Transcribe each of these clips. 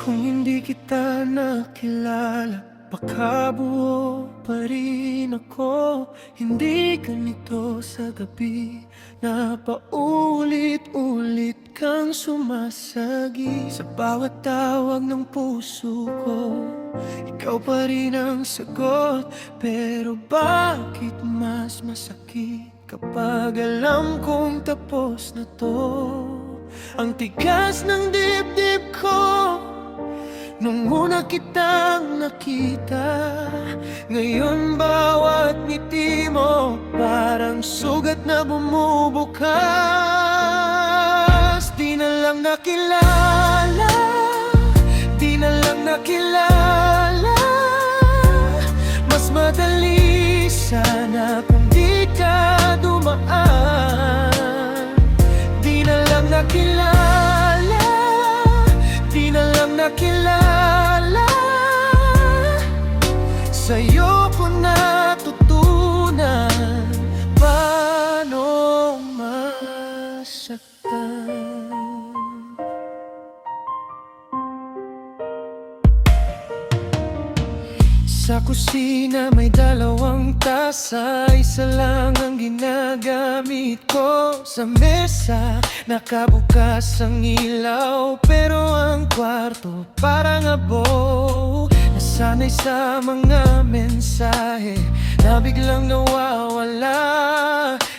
Kung hindi kita nakilala, baka buo pa rin ako. Hindi ganito sa gabi na paulit-ulit kang sumasagi. Sa bawat tawag ng puso ko, ikaw pa rin ang sagot. Pero bakit mas masakit kapag alam kong tapos na to? Ang tigas ng dibdib ko nung una kitang nakita. Ngayon bawat ngiti mo parang sugat na bumubukas. Di na lang nakilala, di na lang nakilala. Mas madali sana kung di ka dumaan. Di na lang nakilala, di na lang nakilala. Sa'yo ko natutunan paano masaktan. Sa kusina may dalawang tasa, isa lang ang ginagamit ko. Sa mesa nakabukas ang ilaw, pero ang kwarto parang abo. Nasanay sa mga mensahe na biglang nawawala.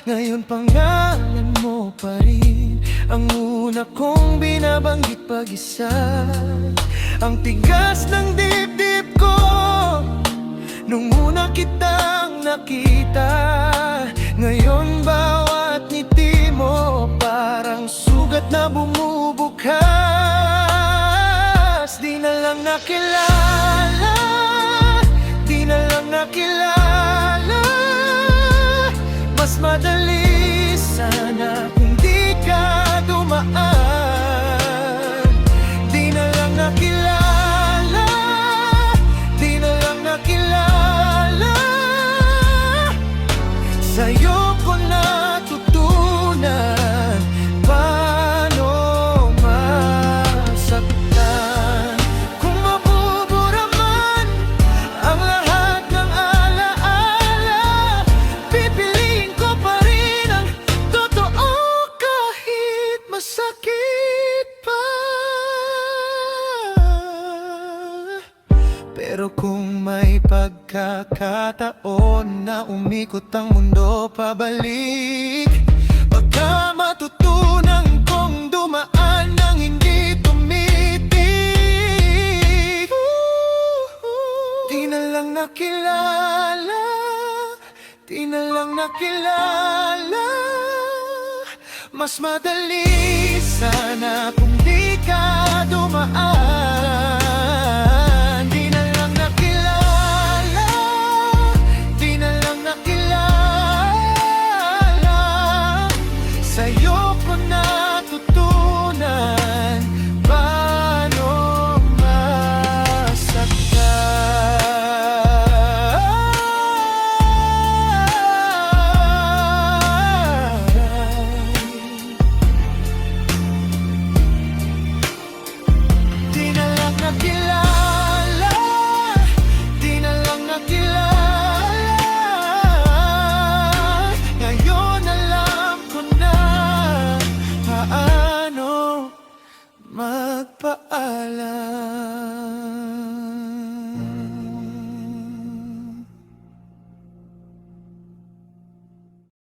Ngayon pangalan mo pa rin ang una kong binabanggit pag-isa. Ang tigas ng dibdib ko nung una kitang nakita. Ngayon bawat ngiti mo parang sugat na bumubukas. Di na lang nakilala, di na lang nakilala. Mas madali sana kung di ka dumaan. Di na lang nakilala, di na lang nakilala. Sa'yo ko natutunan paano masaktan. Kung mabubura man ang lahat ng alaala, pipiliin ko pa rin ang totoo kahit masakit pa. Pero kung may pagkakataon na umikot ang mundo pabalik, baka matutunan kong dumaan ng hindi tumitig. Di na lang nakilala, di na lang nakilala. Mas madali sana kung di ka dumaan.